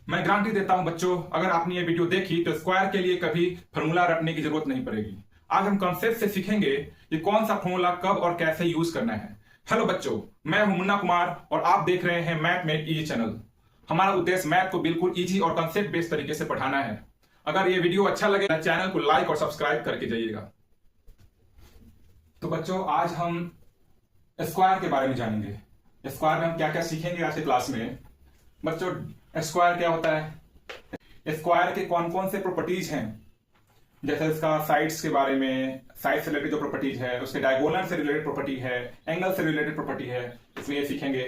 मैं गारंटी देता हूं बच्चों, अगर आपने ये वीडियो देखी तो स्क्वायर के लिए कभी फॉर्मूला रटने की जरूरत नहीं पड़ेगी। आज हम कॉन्सेप्ट से सीखेंगे कि कौन सा फॉर्मूला कब और कैसे यूज करना है। हेलो बच्चों, मैं हूं मुन्ना कुमार और आप देख रहे हैं मैथ मेड इजी चैनल। हमारा उद्देश्य मैथ को बिल्कुल इजी और कॉन्सेप्ट बेस्ड तरीके से पढ़ाना है। अगर ये वीडियो अच्छा लगे तो चैनल को लाइक और सब्सक्राइब करके जाइएगा। तो बच्चों, आज हम स्क्वायर के बारे में जानेंगे। स्क्वायर में हम क्या क्या सीखेंगे आज के क्लास में। बच्चों, स्क्वायर क्या होता है, स्क्वायर के कौन कौन से प्रॉपर्टीज हैं, जैसे इसका साइड्स के बारे में, साइड से रिलेटेड जो प्रॉपर्टीज है, उसके डायगोनल से रिलेटेड प्रॉपर्टी है, एंगल से रिलेटेड प्रॉपर्टी है, इसमें ये सीखेंगे।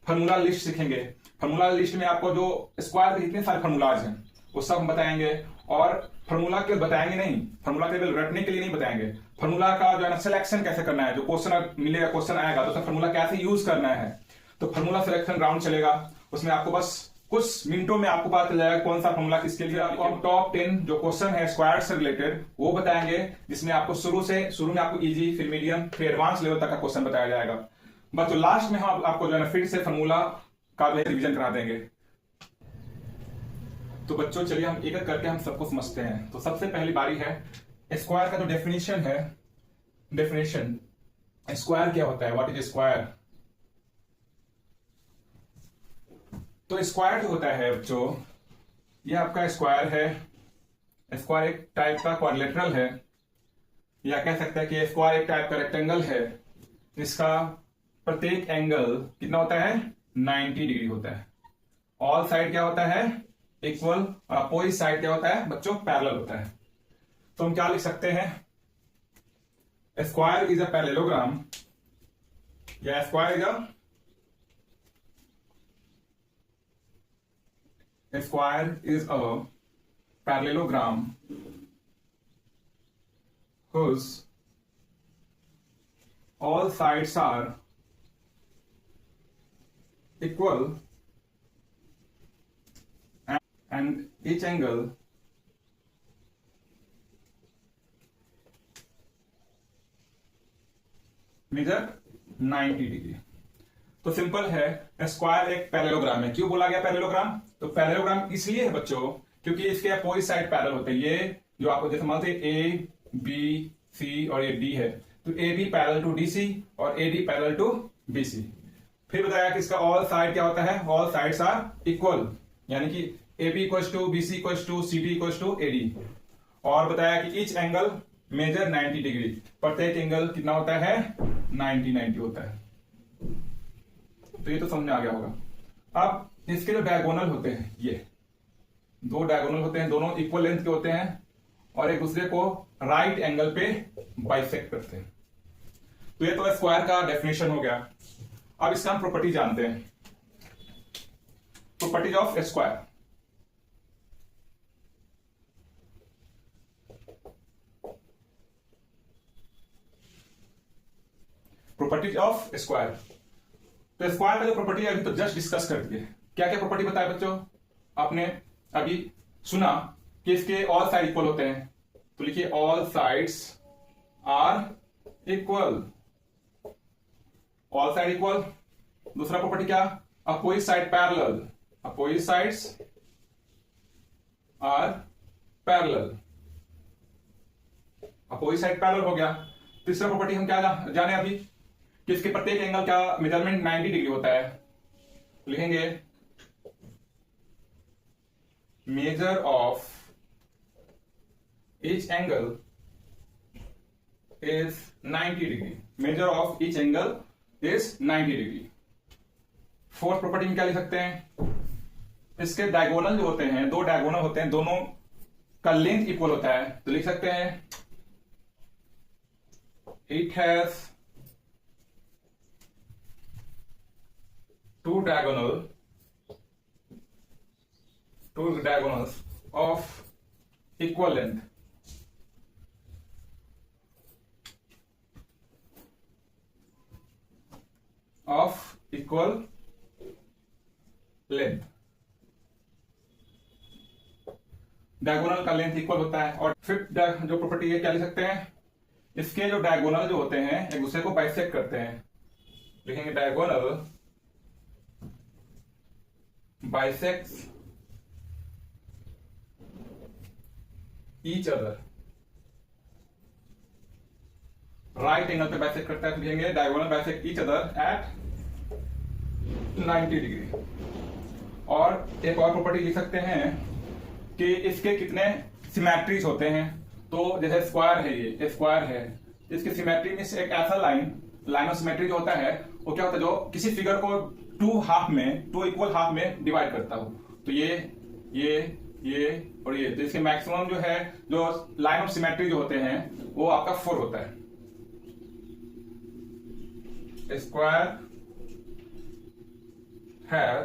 फार्मूला लिस्ट सीखेंगे। फार्मूला लिस्ट में आपको जो स्क्वायर के जितने सारे फार्मूलाज हैं वो सब हम बताएंगे। और फार्मूला केवल बताएंगे नहीं, फार्मूला केवल रटने के लिए नहीं बताएंगे, फार्मूला का जो है ना सिलेक्शन कैसे करना है। जो क्वेश्चन मिलेगा, क्वेश्चन आएगा तो उसका फार्मूला कैसे यूज करना है, तो फार्मूला सिलेक्शन राउंड चलेगा। उसमें आपको बस कुछ मिनटों में आपको पता चल जाएगा कौन सा फॉर्मूला किसके लिए। आपको हम टॉप 10 जो क्वेश्चन है स्क्वायर से रिलेटेड वो बताएंगे, जिसमें आपको शुरू में आपको इजी, फिर मीडियम, फिर एडवांस लेवल तक का क्वेश्चन बताया जाएगा। बस तो लास्ट में हम आपको जो है ना फिर से फॉर्मूला का रिवीजन करा देंगे। तो बच्चों चलिए हम एक एक करके हम सबको समझते हैं। तो सबसे पहली बारी है स्क्वायर का जो डेफिनेशन है। डेफिनेशन, स्क्वायर क्या होता है, व्हाट इज स्क्वायर। तो स्क्वायर जो होता है बच्चों, ये आपका स्क्वायर है। स्क्वायर एक टाइप का क्वाड्रिलेटरल है, या कह सकते हैं कि स्क्वायर एक टाइप का रेक्टेंगल है जिसका प्रत्येक एंगल कितना होता है, 90 डिग्री होता है। ऑल साइड क्या होता है, इक्वल, और अपोजिट साइड क्या होता है बच्चों, पैरेलल होता है। तो हम क्या लिख सकते हैं, स्क्वायर इज अ पैरेललोग्राम, या square is a square is a parallelogram whose all sides are equal and each angle measure 90 degree. तो सिंपल है, स्क्वायर एक पैरेललोग्राम है। क्यों बोला गया पैरेललोग्राम, तो पैरेललोग्राम इसलिए है बच्चों क्योंकि इसके अपोजिट साइड पैरेलल होते हैं। ये जो आपको जैसे मानते हैं ए बी सी और ये डी है, तो A B parallel to D C और A D parallel to B C. फिर बताया कि इसका ऑल साइड क्या होता है, ऑल साइड्स आर इक्वल, यानी कि A B equals to B C equals to C D equals to A D. और बताया कि ईच एंगल मेजर 90 डिग्री, प्रत्येक एंगल कितना होता है, 90 होता है। तो ये तो समझ में आ गया होगा। अब इसके जो डायगोनल होते हैं, ये दो डायगोनल होते हैं, दोनों इक्वल लेंथ के होते हैं और एक दूसरे को राइट एंगल पे बाइसेक्ट करते हैं। तो ये तो स्क्वायर का डेफिनेशन हो गया। अब इसका हम प्रॉपर्टी जानते हैं, properties of square. Properties of square. तो स्क्वायर का जो प्रॉपर्टी है अभी तो जस्ट डिस्कस कर दिए। क्या क्या प्रॉपर्टी बताया बच्चों, आपने अभी सुना कि इसके ऑल साइड इक्वल होते हैं, तो लिखिए all sides are equal, all side equal. दूसरा प्रॉपर्टी क्या, opposite side parallel, opposite sides are parallel, opposite side parallel हो गया। तीसरा प्रॉपर्टी हम क्या जाने अभी कि इसके प्रत्येक एंगल का मेजरमेंट 90 डिग्री होता है। लिखेंगे measure of each angle is 90 degree, measure of each angle is 90 degree. Fourth property में क्या लिख सकते हैं, इसके डायगोनल जो होते हैं, दो डायगोनल होते हैं, दोनों का लेंथ इक्वल होता है, तो लिख सकते हैं it has two diagonals of equal length, of equal length। Diagonal का लेंथ इक्वल होता है। और फिफ्थ जो प्रॉपर्टी है क्या लिख सकते हैं, इसके जो डायगोनल जो होते हैं एक दूसरे को बाइसेक्ट करते हैं। लिखेंगे diagonal bisects each other, right angle पे बाइसेक्ट करता है तो लिखेंगे diagonal bisect each other at 90 degree. और एक और प्रॉपर्टी लिख सकते हैं कि इसके कितने सिमेट्रीज होते हैं। तो जैसे स्क्वायर है, ये स्क्वायर है, इसकी सिमेट्री में से एक ऐसा लाइन ऑफ सिमेट्री जो होता है वो क्या होता है, जो किसी फिगर को टू इक्वल हाफ में डिवाइड करता हो। तो ये और ये, तो इसके मैक्सिमम जो है, जो लाइन ऑफ सिमेट्री जो होते हैं वो आपका 4 होता है। Square have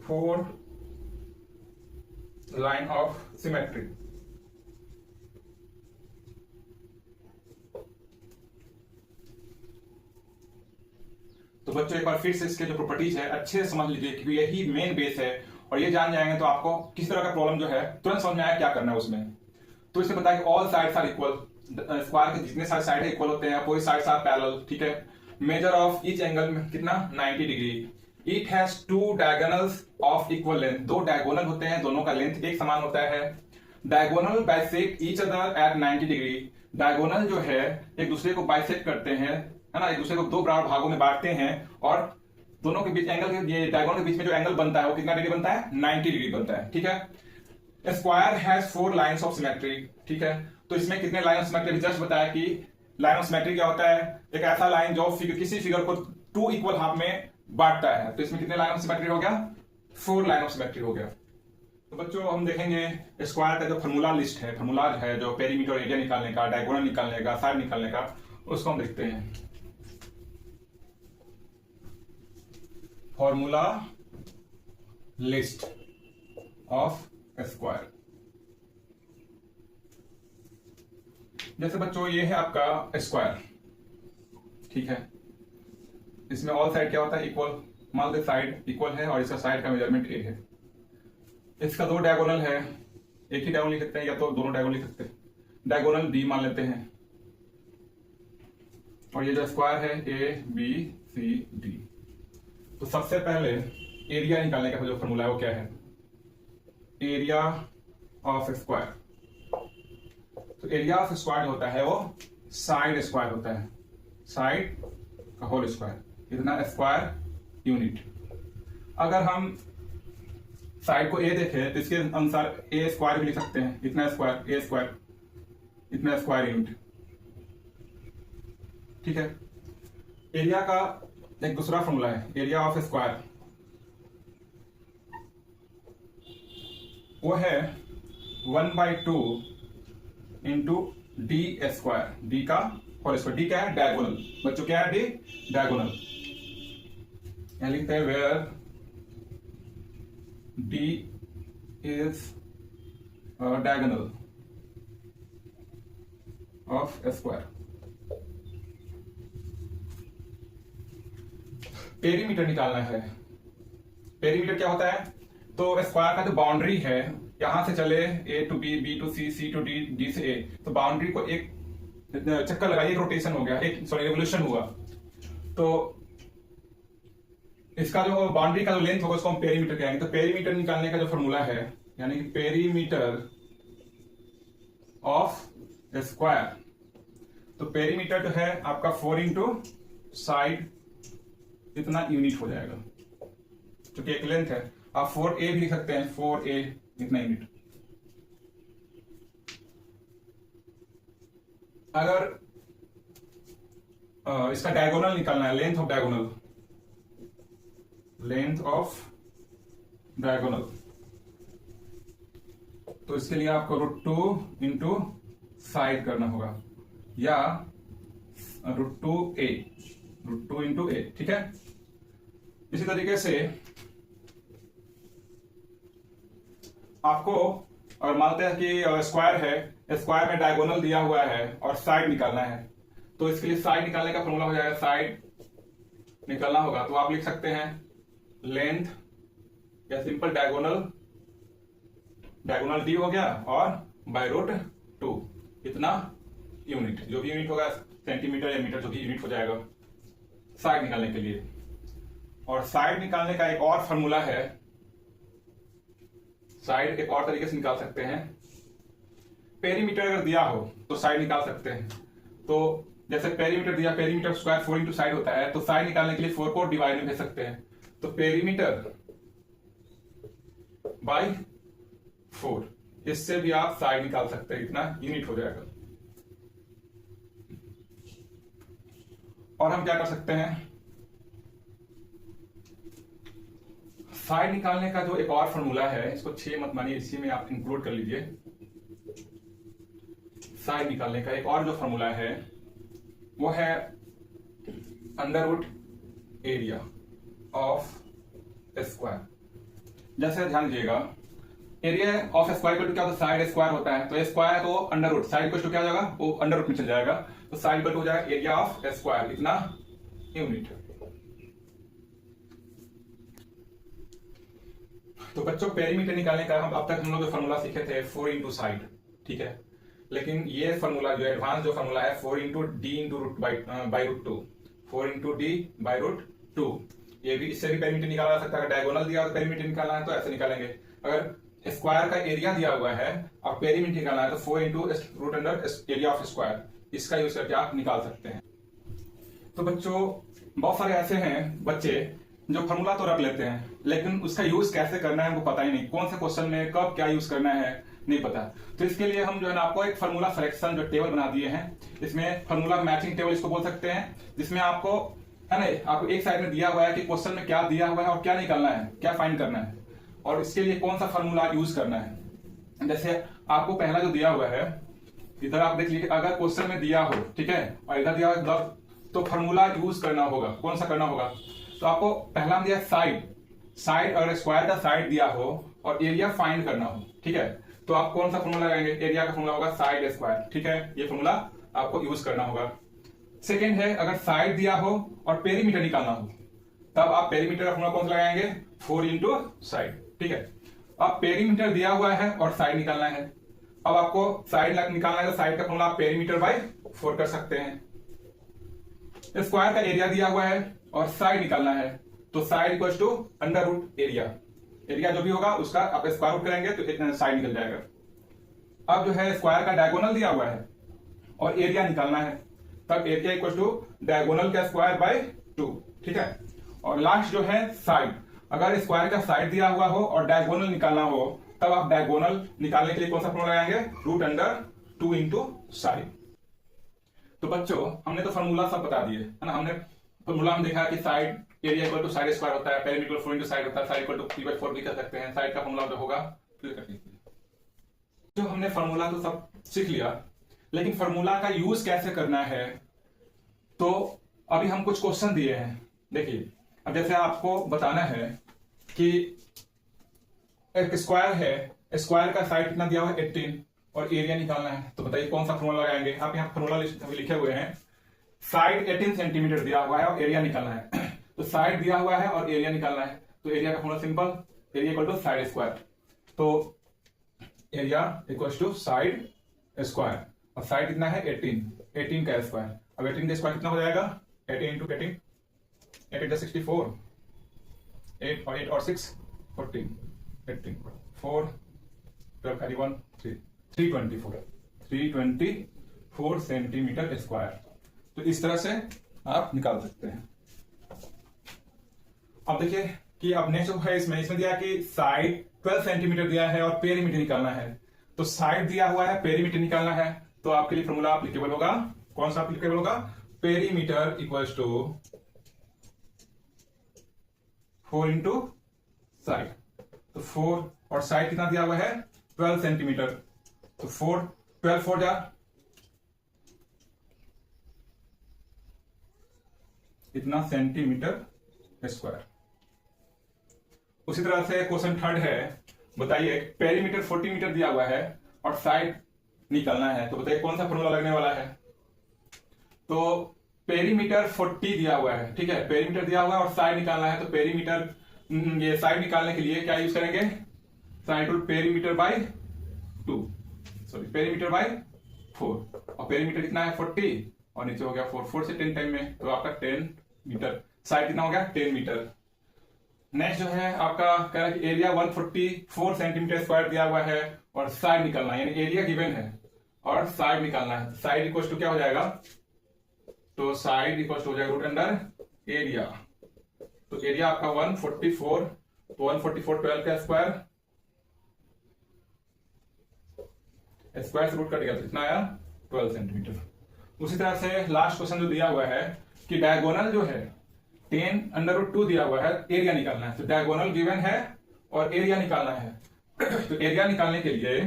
4 line of symmetry. तो बच्चों एक बार फिर से इसके जो प्रॉपर्टीज है अच्छे से समझ लीजिए, क्योंकि यही मेन बेस है। और ये जान जाएंगे तो आपको किस तरह का प्रॉब्लम जो है तुरंत समझ में आया क्या करना है उसमें। तो इससे पता है कि all sides are equal, square के जितने सारे साइड इक्वल होते हैं, अपोजिट साइड्स आर पैरेलल, ठीक है। मेजर ऑफ ईच एंगल में कितना 90 degree. It has 2 diagonals of equal length, 2 diagonal होते हैं, दोनों का लेंथ एक समान होता है। Diagonal bisect each other at 90 degree. Diagonal जो है एक दूसरे को बाइसेक्ट करते हैं, है ना, एक दूसरे को 2 बराबर भागों में बांटते हैं, और दोनों के बीच एंगल, ये डायगोनल के बीच में जो एंगल बनता है वो कितना डिग्री बनता है, 90 डिग्री बनता है, ठीक है। Square has 4 lines of symmetry, ठीक है। तो इसमें कितने लाइन ऑफ सिमेट्री, जस्ट बताया कि लाइन ऑफ सिमेट्री क्या होता है, एक ऐसा लाइन जो किसी फिगर को 2 इक्वल हाफ में बांटता है। तो इसमें कितने लाइन ऑफ सिमेट्री हो गया, 4 लाइन ऑफ सिमेट्री हो गया। तो बच्चों हम देखेंगे स्क्वायर का जो फॉर्मूला लिस्ट है, फॉर्मूला है जो पेरीमीटर एरिया निकालने का, डायगोनल निकालने का, साइड निकालने का, उसको हम देखते हैं। Formula list of square. जैसे बच्चों ये है आपका स्क्वायर, ठीक है। इसमें ऑल साइड क्या होता है, इक्वल। मान लो साइड इक्वल है और इसका साइड का मेजरमेंट ए है। इसका 2 डायगोनल है, एक ही डायगोनल लिख सकते हैं या तो दोनों डायगोनल लिख सकते हैं। डायगोनल डी मान लेते हैं, और ये जो स्क्वायर है ए बी सी डी। तो सबसे पहले एरिया निकालने का जो फॉर्मूला है वो क्या है, एरिया ऑफ स्क्वायर। तो एरिया ऑफ स्क्वायर होता है वो साइड स्क्वायर होता है, साइड का होल स्क्वायर, इतना स्क्वायर यूनिट। अगर हम साइड को ए देखें तो इसके अनुसार ए स्क्वायर भी लिख सकते हैं, इतना स्क्वायर, ए स्क्वायर, इतना स्क्वायर यूनिट, ठीक है। एरिया का एक दूसरा फॉर्मूला है, एरिया ऑफ स्क्वायर, वो है 1/2 इंटू डी स्क्वायर, डी का होल स्क्वायर। डी क्या है, डायगोनल। बच्चों क्या है, डी डायगोनल। यहां लिखते हैं where D is diagonal of square. Perimeter निकालना है। पेरीमीटर क्या होता है, तो स्क्वायर का जो बाउंड्री है, यहां से चले A to B, B to C, C to D, D से ए, तो बाउंड्री को एक चक्कर लगाइए, रोटेशन हो गया, एक सॉरी रेवोल्यूशन हुआ। तो इसका जो बाउंड्री का जो लेंथ होगा उसको हम पेरीमीटर कहेंगे। तो पेरीमीटर निकालने का जो फॉर्मूला है, यानी कि पेरीमीटर ऑफ स्क्वायर, तो पेरीमीटर जो है आपका 4 इंटू साइड, इतना यूनिट हो जाएगा, क्योंकि एक लेंथ है। आप 4a भी लिख सकते हैं, 4a इतना यूनिट। अगर इसका डायगोनल निकालना है, length of diagonal, length of diagonal, तो इसके लिए आपको √2 इंटू साइड करना होगा, या √2a, √2 इंटू ए, ठीक है। इसी तरीके से आपको, और मानते हैं कि स्क्वायर है, स्क्वायर में डायगोनल दिया हुआ है और साइड निकालना है, तो इसके लिए साइड निकालने का फॉर्मूला हो जाएगा, साइड निकालना होगा तो आप लिख सकते हैं लेंथ या सिंपल डायगोनल, डायगोनल डी हो गया और बाय √2, इतना यूनिट, जो भी यूनिट होगा सेंटीमीटर या मीटर, जो भी यूनिट हो जाएगा साइड निकालने के लिए। और साइड निकालने का एक और फॉर्मूला है, साइड एक और तरीके से निकाल सकते हैं। पेरीमीटर अगर दिया हो तो साइड निकाल सकते हैं। तो जैसे पेरीमीटर दिया, पेरीमीटर स्क्वायर 4 इंटू साइड होता है, तो साइड निकालने के लिए 4 को डिवाइड में भेज सकते हैं। तो पेरीमीटर बाय 4, इससे भी आप साइड निकाल सकते हैं, इतना यूनिट हो जाएगा। और हम क्या कर सकते हैं, साइड निकालने का जो एक और फॉर्मूला है, इसको 6 मत मानिए, इसी में आप इंक्लूड कर लीजिए। साइड निकालने का एक और जो फॉर्मूला है वो है under root area of square. जैसे ध्यान दीजिएगा, एरिया ऑफ स्क्वायर को क्या होता है, साइड स्क्वायर होता है, तो स्क्वायर है तो अंडर रूट, साइड को क्या हो जाएगा, वो अंडर रूट में चल जाएगा, तो साइड को हो जाएगा एरिया ऑफ स्क्वायर, इतना यूनिट। तो बच्चों पेरीमीटर निकालने का अब तक हम लोग जो फॉर्मूला सीखे थे 4 इंटू साइड, ठीक है, लेकिन ये फॉर्मूला जो एडवांस जो फॉर्मूला है 4 into D into root by root 2, 4 into D by root 2, ये भी, इससे भी पेरीमीटर निकाला जा सकता है। अगर डायगोनल दिया तो पेरीमीटर निकालना है तो ऐसे निकालेंगे। अगर स्क्वायर का एरिया दिया हुआ है और पेरीमीटर निकालना है तो 4 into root under area of square, इसका यूज करके आप निकाल सकते हैं। तो बच्चों बहुत सारे ऐसे हैं बच्चे जो फॉर्मूला तो रख लेते हैं, लेकिन उसका यूज कैसे करना है वो पता ही नहीं, कौन से क्वेश्चन में कब क्या यूज करना है नहीं पता। तो इसके लिए हम जो है ना आपको एक फॉर्मूला सिलेक्शन जो टेबल बना दिए हैं, इसमें फॉर्मूला मैचिंग टेबल इसको बोल सकते हैं, जिसमें आपको है ना, आपको एक साइड में दिया हुआ है कि क्वेश्चन में क्या दिया हुआ है और क्या निकालना है, क्या फाइंड करना है, और इसके लिए कौन सा फॉर्मूला यूज करना है। जैसे आपको पहला जो दिया हुआ है, इधर आप देख लीजिए, अगर क्वेश्चन में दिया हो, ठीक है, और इधर दिया हुआ तो फॉर्मूला यूज करना होगा, कौन सा करना होगा। तो आपको पहला में दिया साइड, साइड अगर स्क्वायर का साइड दिया हो और एरिया फाइंड करना हो, ठीक है, तो आप कौन सा फॉर्मूला लगाएंगे, एरिया का फॉर्मूला होगा साइड स्क्वायर, ठीक है, ये फॉर्मूला आपको यूज करना होगा। सेकेंड है, अगर साइड दिया हो और पेरीमीटर निकालना हो, तब आप पेरीमीटर का फॉर्मूला कौन सा लगाएंगे, 4 इंटू साइड, ठीक है। अब पेरीमीटर दिया हुआ है और साइड निकालना है, अब आपको साइड निकालना है तो साइड का फॉर्मूला आप पेरीमीटर बाय 4 कर सकते हैं। स्क्वायर का एरिया दिया हुआ है और साइड निकालना है, तो side equal to under root area, area जो भी होगा उसका आप स्क्वायर रूट करेंगे तो साइड निकल जाएगा। अब जो है स्क्वायर का डायगोनल दिया हुआ है और एरिया निकालना है, तब एरिया इक्वल टू डायगोनल का स्क्वायर बाय 2, ठीक है। और लास्ट जो है साइड, अगर स्क्वायर का साइड दिया हुआ हो और डायगोनल निकालना हो, तब आप डायगोनल निकालने के लिए कौन सा फॉर्मूला लगाएंगे, रूट अंडर 2 इंटू साइड। तो बच्चों हमने तो फॉर्मूला सब बता दिए है ना, हमने फॉर्मूला में देखा कि side area equal to side square होता है, पेरीमीटर 4 इंटू साइड होता है, साइड इक्वल टू 3/4 भी कर सकते हैं, साइड का फॉर्मूला जो होगा क्लियर कर लीजिए। जो हमने फॉर्मूला तो सब सीख लिया, लेकिन फॉर्मूला का यूज कैसे करना है, तो अभी हम कुछ क्वेश्चन दिए हैं। देखिए अब जैसे आपको बताना है कि एक स्क्वायर है, स्क्वायर का साइड कितना दिया हुआ है 18 और एरिया निकालना है, तो बताइए कौन सा फॉर्मूला लगाएंगे। आप यहाँ फॉर्मूला लिखे हुए हैं, साइड 18 सेंटीमीटर दिया हुआ है और एरिया निकालना है तो साइड दिया हुआ है और एरिया निकालना है, तो एरिया का formula simple, area equal to side square, तो area equal to side square, और साइड कितना है 18 का स्क्वायर। अब 18 का स्क्वायर कितना हो जाएगा, 18 इंटू 18, 8 64, 8 और 6 14, 18 4 12 carry 1 3 324 सेंटीमीटर स्क्वायर। तो इस तरह से आप निकाल सकते हैं। अब देखिए कि अब नेक्स्ट है, इसमें दिया कि साइड 12 सेंटीमीटर दिया है और पेरीमीटर निकालना है, तो साइड दिया हुआ है, पेरीमीटर निकालना है, तो आपके लिए फॉर्मूला एप्लीकेबल होगा, कौन सा एप्लीकेबल होगा, perimeter equals to 4 into side, तो 4 और साइड कितना दिया हुआ है 12 सेंटीमीटर, तो 12 4 जा इतना सेंटीमीटर स्क्वायर। उसी तरह से क्वेश्चन थर्ड है, बताइए पेरीमीटर 40 मीटर दिया हुआ है और साइड निकालना है, तो बताइए कौन सा फॉर्मूला लगने वाला है। तो पेरीमीटर 40 दिया हुआ है, ठीक है, पेरीमीटर दिया हुआ है और साइड निकालना है, तो पेरीमीटर ये साइड निकालने के लिए क्या यूज करेंगे, side root perimeter by 2, sorry perimeter by 4, और पेरीमीटर कितना है 40 और नीचे हो गया 4 से 10 टाइम में, तो आपका 10 मीटर, साइड कितना हो गया 10 मीटर। नेक्स्ट जो है आपका कह रहा है कि एरिया 144 सेंटीमीटर स्क्वायर दिया हुआ है और साइड निकालना है, यानी एरिया गिवन है और साइड निकालना है। साइड इक्वल टू क्या हो जाएगा, तो साइड इक्वल टू हो जाएगा रूट अंडर एरिया। तो एरिया आपका 144, तो 144 12 का स्क्वायर, स्क्वायर से रूट कट गया तो कितना आया 12 सेंटीमीटर। उसी तरह से लास्ट क्वेश्चन जो दिया हुआ है कि डायगोनल जो है 10√2 दिया हुआ है, एरिया निकालना है। तो डायगोनल गिवन है और एरिया निकालना है। तो एरिया निकालने के लिए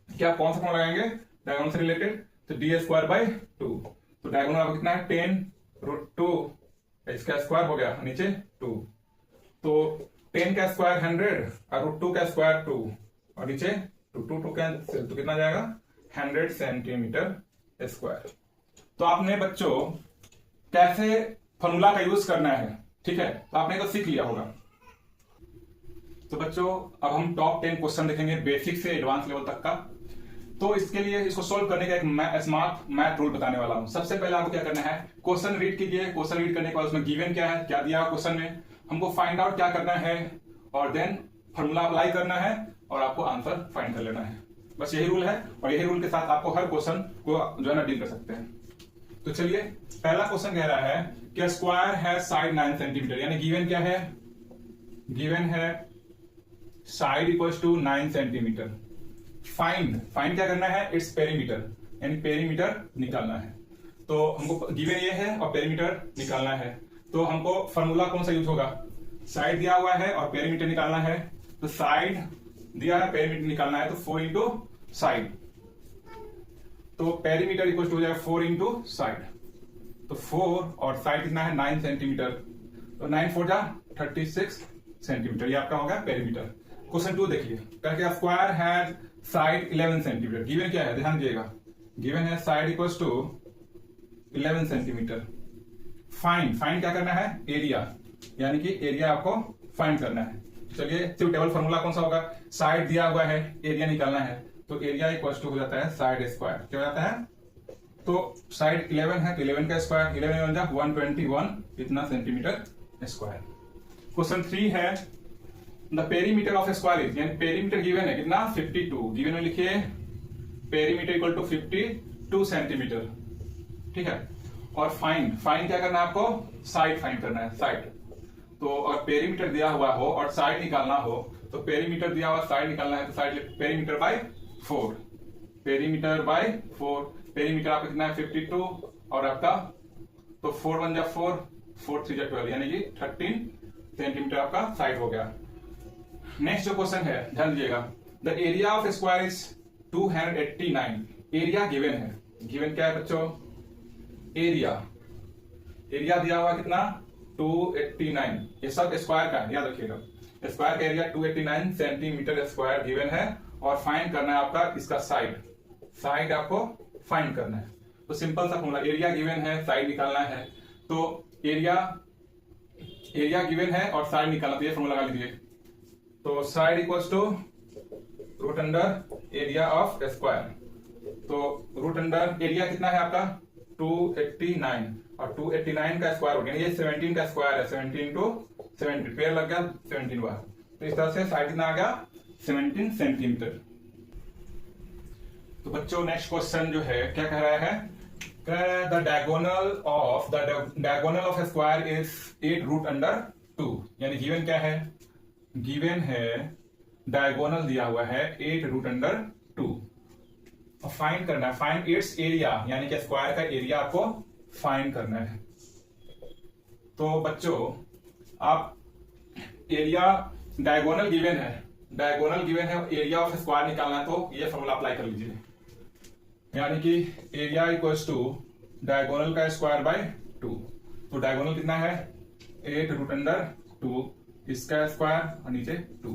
क्या कौन सा फॉर्मूला लगाएंगे डायगोनल से रिलेटेड, तो d²/2। तो डायगोनल आपको कितना है 10√2, इसका स्क्वायर हो गया नीचे 2, तो 10 का स्क्वायर 100 और √2 का स्क्वायर 2 और नीचे 2 कैंसिल, तो कितना जाएगा 100 सेंटीमीटर स्क्वायर। तो आपने बच्चों कैसे फॉर्मूला का यूज करना है, ठीक है, तो आपने तो सीख लिया होगा। तो बच्चों अब हम टॉप 10 क्वेश्चन देखेंगे बेसिक से एडवांस लेवल तक का। तो इसके लिए इसको सोल्व करने का एक स्मार्ट मैथ रूल बताने वाला हूं। सबसे पहले आपको क्या करना है, क्वेश्चन रीड कीजिए। क्वेश्चन रीड करने के बाद उसमें गिवन क्या है, क्या दिया क्वेश्चन में, हमको फाइंड आउट क्या करना है और देन फॉर्मूला अप्लाई करना है और आपको आंसर फाइंड कर लेना है। बस यही रूल है और यही रूल के साथ आपको हर क्वेश्चन को जो है ना डील कर सकते हैं। तो चलिए पहला क्वेश्चन कह रहा है कि स्क्वायर है साइड 9 सेंटीमीटर, यानी गिवन क्या है, गिवन है side equals to 9 centimetre. Find क्या करना है, इट्स पेरीमीटर, यानी पेरीमीटर निकालना है। तो हमको गिवन ये है और पेरीमीटर निकालना है, तो हमको फॉर्मूला कौन सा यूज होगा, साइड दिया हुआ है और पेरीमीटर निकालना है। तो साइड दिया है, पेरीमीटर निकालना है, तो 4 इंटू साइड, तो पेरीमीटर इक्वल टू हो जाएगा 4 इंटू साइड। तो 4 और साइड कितना है 9 सेंटीमीटर, तो 9 4 जा 36 सेंटीमीटर, ये आपका होगा पेरीमीटर। क्वेश्चन 2 देखिए, करके square has side 11 centimetre. Given क्या है, ध्यान दीजिएगा, गिवन है side equals to 11 centimetre. Find क्या करना है, एरिया, यानी कि एरिया आपको फाइंड करना है। चलिए सुटेबल फॉर्मूला कौन सा होगा, साइड दिया हुआ है, एरिया निकालना है, तो एरिया इक्वल्स टू हो जाता है साइड स्क्वायर। क्या हो जाता है, तो साइड 11 है तो 11 का स्क्वायर, 11 बन जाए 121 इतना सेंटीमीटर स्क्वायर। क्वेश्चन 3 है the perimeter of square is, यानी पेरीमीटर गिवन है कितना 52, गिवन में लिखिए पेरीमीटर इक्वल टू 52 सेंटीमीटर, ठीक है। और फाइंड क्या करना है आपको, साइड फाइंड करना है, साइड। तो और पेरीमीटर दिया हुआ हो और साइड निकालना हो, तो पेरीमीटर दिया हुआ साइड निकालना है, तो side perimeter by 4, perimeter by 4, perimeter आपका कितना है 52 और आपका तो 4 1 जा 4, 4 3 जा 12, यानी कि 13 सेंटीमीटर आपका साइड हो गया। नेक्स्ट जो क्वेश्चन है ध्यान दीजिएगा, the area of square is 289, area given है, गिवन क्या है बच्चों, एरिया दिया हुआ कितना 289, ये सब स्क्वायर का है, याद रखिएगा। स्क्वायर का एरिया 289 सेंटीमीटर स्क्वायर गिवन है और फाइंड करना है आपका इसका साइड आपको फाइंड करना है। तो सिंपल सा फॉर्मूला, एरिया गिवन है, साइड निकालना है, तो एरिया गिवन है और साइड निकालना, तो ये फॉर्मूला लगा लीजिए। तो side equals to root under area of square, तो रूट अंडर एरिया कितना है आपका 289 और 289 का स्क्वायर हो गया, ये 17 का स्क्वायर है, 17 इंटू 17 पेयर लग गया 17 बार, तो इस तरह से साइड कितना आ गया 17 सेंटीमीटर। तो बच्चों नेक्स्ट क्वेश्चन जो है क्या कह रहा है, the diagonal of square is 8 root under 2, यानी गिवन क्या है, गिवन है डायगोनल दिया हुआ है 8 रूट अंडर 2, और फाइंड करना है, फाइंड इट्स एरिया, यानी कि स्क्वायर का एरिया आपको फाइंड करना है। तो बच्चों आप एरिया डायगोनल गिवन है, एरिया ऑफ स्क्वायर निकालना है, तो ये फॉर्मूला अप्लाई कर लीजिए, यानी कि एरिया इक्वल्स टू डायगोनल का स्क्वायर बाय 2। तो डायगोनल कितना है 8 रूट अंडर 2, इसका स्क्वायर और नीचे 2,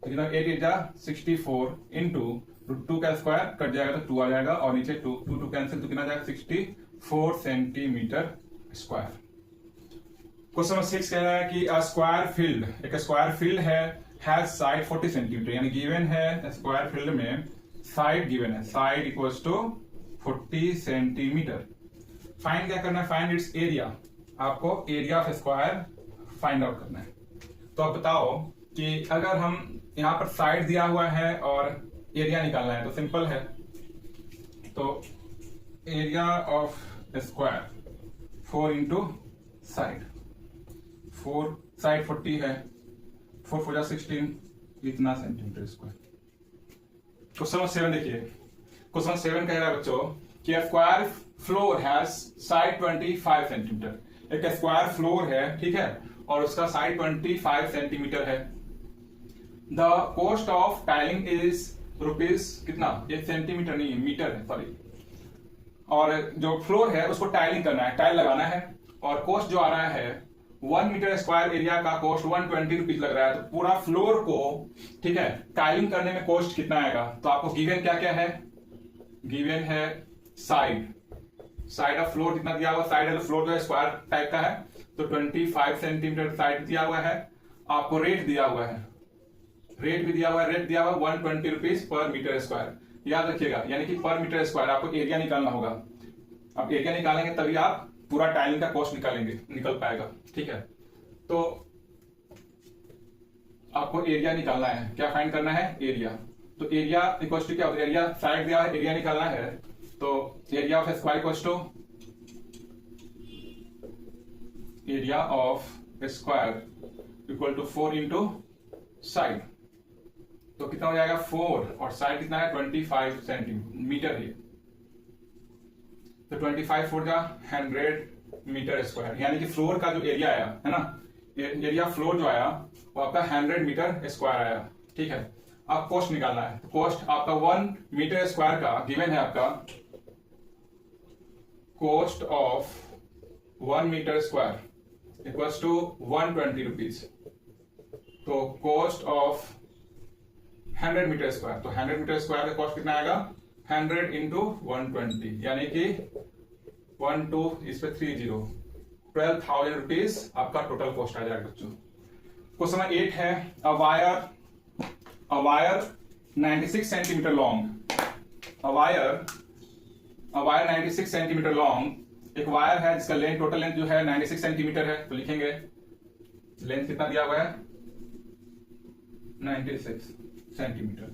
तो 8 8 जा 64 इंटू रूट 2 का स्क्वायर कट जाएगा तो 2 आ जाएगा और नीचे 2 कैंसिल, तो कितना जाएगा 64 सेंटीमीटर स्क्वायर। क्वेश्चन नंबर 6 कह रहा है कि एक स्क्वायर फील्ड है हैज साइड 40 सेंटीमीटर, यानी गिवन है स्क्वायर फील्ड में साइड गिवन है, side equals to 40 centimetre. Find क्या करना है, फाइंड इट्स एरिया, आपको area of square find out करना है। तो अब बताओ कि अगर हम यहाँ पर साइड दिया हुआ है और एरिया निकालना है तो सिंपल है। तो area of square 4 into side, 4 side 40 है, 4 4 16 इतना सेंटीमीटर स्क्वायर। क्वेश्चन 7 देखिए, क्वेश्चन 7 कह रहा है बच्चों कि square floor has side 25 centimetre. एक स्क्वायर फ्लोर है, ठीक है, और उसका साइड 25 सेंटीमीटर है। The cost of tiling is rupees कितना, ये सेंटीमीटर नहीं है, मीटर है, सॉरी। और जो फ्लोर है उसको टाइलिंग करना है, टाइल लगाना है, और कॉस्ट जो आ रहा है 1 मीटर स्क्वायर एरिया का कॉस्ट 120 रुपीज लग रहा है। तो पूरा फ्लोर को, ठीक है, टाइलिंग करने में कॉस्ट कितना आएगा? तो आपको गिवन क्या क्या है? गिवन है साइड ऑफ फ्लोर कितना दिया हुआ, साइड ऑफ फ्लोर जो है स्क्वायर टाइप का है, तो 25 सेंटीमीटर साइड दिया हुआ है। आपको रेट दिया हुआ है, रेट भी दिया हुआ है, रेट दिया हुआ है 120 रुपीज पर मीटर स्क्वायर। याद रखिएगा, यानी कि पर मीटर स्क्वायर आपको एरिया निकालना होगा। अब एरिया निकालेंगे तभी आप पूरा टाइलिंग का कॉस्ट निकल पाएगा, ठीक है। तो आपको एरिया निकालना है, क्या फाइंड करना है? एरिया। तो एरिया इक्वल टू क्या होता है? एरिया साइड दिया है, एरिया निकालना है, तो area of square equal to area of square equal to 4 into side. तो कितना हो जाएगा? 4, और साइड कितना है? 25 सेंटीमीटर है। तो 25 4 का 100 मीटर स्क्वायर, यानी कि फ्लोर का जो एरिया आया है ना, एरिया फ्लोर जो आया वो आपका 100 मीटर स्क्वायर आया, ठीक है। अब कॉस्ट निकालना है, तो कॉस्ट आपका 1 मीटर स्क्वायर का गिवन है आपका cost of 1 metre square equals to 120 rupees. तो कॉस्ट ऑफ 100 मीटर स्क्वायर, तो 100 मीटर स्क्वायर का कॉस्ट कितना आएगा? 100 इंटू 120, यानी कि 1 2 इस पे 30, 12,000 रुपीज आपका टोटल कॉस्ट आ जाएगा बच्चों। क्वेश्चन नंबर 8 है, a wire 96 centimetre long, a wire 96 centimetre long, एक वायर है जिसका लेंथ, टोटल लेंथ जो है 96 सेंटीमीटर है। तो लिखेंगे लेंथ कितना दिया हुआ है? 96 centimetre.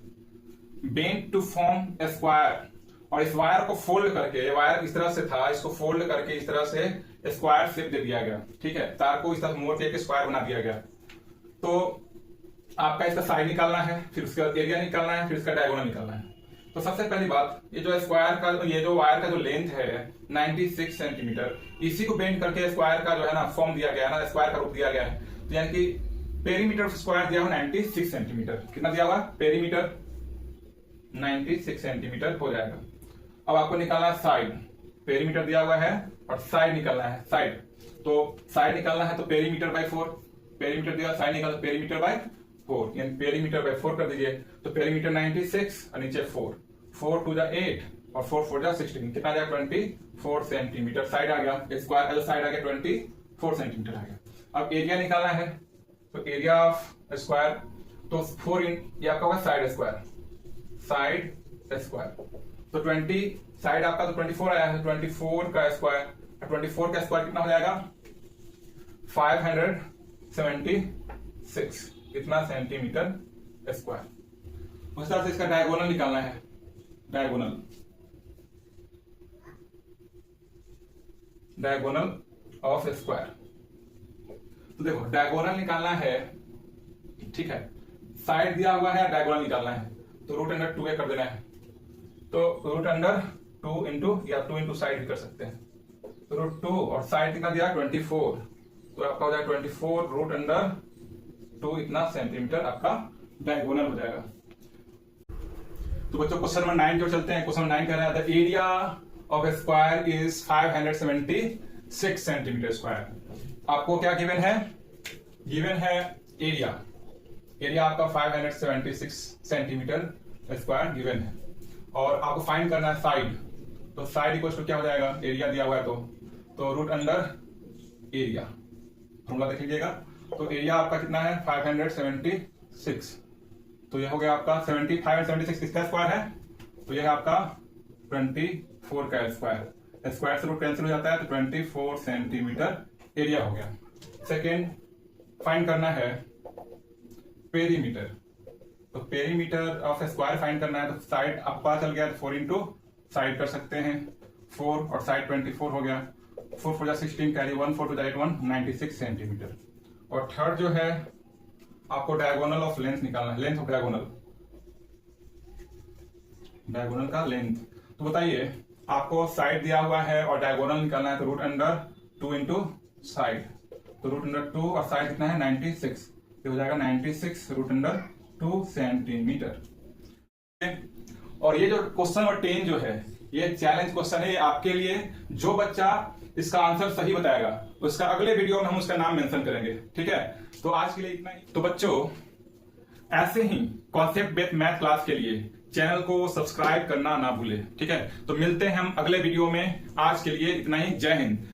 Bent to form a square, और इस वायर को फोल्ड करके, ये वायर इस तरह से था, इसको फोल्ड करके इस तरह से स्क्वायर शेप दे दिया गया, ठीक है। तार को इस तरह मोड़ के स्क्वायर बना दिया गया। तो आपका इसका साइड निकालना है, फिर उसका एरिया निकालना है, फिर इसका डायगोनल निकालना है। तो सबसे पहली बात, ये जो स्क्वायर का, ये जो वायर का जो लेंथ है 96 सेंटीमीटर, इसी को बेंड करके स्क्वायर का जो है ना फॉर्म दिया गया है ना, स्क्वायर का रूप दिया गया है। तो यानी कि पेरीमीटर ऑफ स्क्वायर दिया हुआ 96 सेंटीमीटर। कितना दिया हुआ? पेरीमीटर 96 सेंटीमीटर हो जाएगा। अब आपको निकालना है साइड, पेरीमीटर दिया हुआ है और साइड निकालना है, साइड। तो साइड निकालना है तो पेरीमीटर बाय 4, पेरीमीटर दिया, साइड निकालना पेरीमीटर बाय 4, यानी पेरीमीटर बाय 4 कर दीजिए। तो पेरीमीटर 96 और नीचे 4, 4 2 8 और 4 4 16, कितना आ गया? 24 सेंटीमीटर साइड आ गया, स्क्वायर साइड आ गया 24 सेंटीमीटर आ गया। अब एरिया निकालना है, तो एरिया ऑफ स्क्वायर, तो 4 ये आपका होगा साइड स्क्वायर, साइड स्क्वायर। तो 20 साइड आपका तो 24 आया है, 24 का स्क्वायर, 24 का स्क्वायर कितना हो जाएगा? 576 कितना सेंटीमीटर स्क्वायर। उस तरह से इसका डायगोनल निकालना है, डायगोनल ऑफ स्क्वायर। तो देखो डायगोनल निकालना है, ठीक है, साइड दिया हुआ है, डायगोनल निकालना है, तो रूट अंडर 2a कर देना है। तो रूट अंडर 2 इंटू, या 2 इंटू साइड भी कर सकते हैं। तो रूट 2 और साइड कितना दिया? 24, तो आपका हो जाएगा 24 रूट अंडर 2 इतना सेंटीमीटर आपका डायगोनल हो जाएगा। तो बच्चों क्वेश्चन नंबर 9 जो चलते हैं। क्वेश्चन नंबर 9 कह रहा है the area of A square is 576 centimetre square. आपको क्या गिवन है? गिवन है एरिया, एरिया आपका 576 सेंटीमीटर स्क्वायर गिवन है, और आपको फाइंड करना है साइड। तो साइड इक्वल टू क्या हो जाएगा? एरिया दिया हुआ है तो रूट अंडर एरिया, फॉर्मूला देख लीजिएगा। तो एरिया आपका कितना है? 576, तो यह हो गया आपका 576 किसका स्क्वायर है? तो यह है आपका 24 का स्क्वायर, स्क्वायर से रूट कैंसिल हो जाता है, तो 24 सेंटीमीटर एरिया हो गया। सेकेंड फाइंड करना है पेरीमीटर। तो पेरीमीटर ऑफ स्क्वायर फाइंड करना है तो साइड अब पता चल गया तो 4 इंटू साइड कर सकते हैं, 4 और साइड 24 हो गया, 4 4 16 कैरी 1 4 2 8 1 96 सेंटीमीटर। और थर्ड जो है आपको डायगोनल ऑफ लेंथ निकालना है, लेंथ ऑफ डायगोनल, डायगोनल का लेंथ। तो बताइए आपको साइड दिया हुआ है और डायगोनल निकालना है तो रूट अंडर 2 इंटू साइड, तो रूट अंडर 2 और साइड कितना है 96, तो हो जाएगा 96 रूट अंडर 2 सेंटीमीटर। और ये जो क्वेश्चन नंबर 10 जो है ये चैलेंज क्वेश्चन है, ये आपके लिए। जो बच्चा इसका आंसर सही बताएगा उसका अगले वीडियो में हम उसका नाम मेंशन करेंगे, ठीक है। तो आज के लिए इतना ही। तो बच्चों ऐसे ही कॉन्सेप्ट बेस्ड मैथ क्लास के लिए चैनल को सब्सक्राइब करना ना भूले, ठीक है। तो मिलते हैं हम अगले वीडियो में, आज के लिए इतना ही। जय हिंद।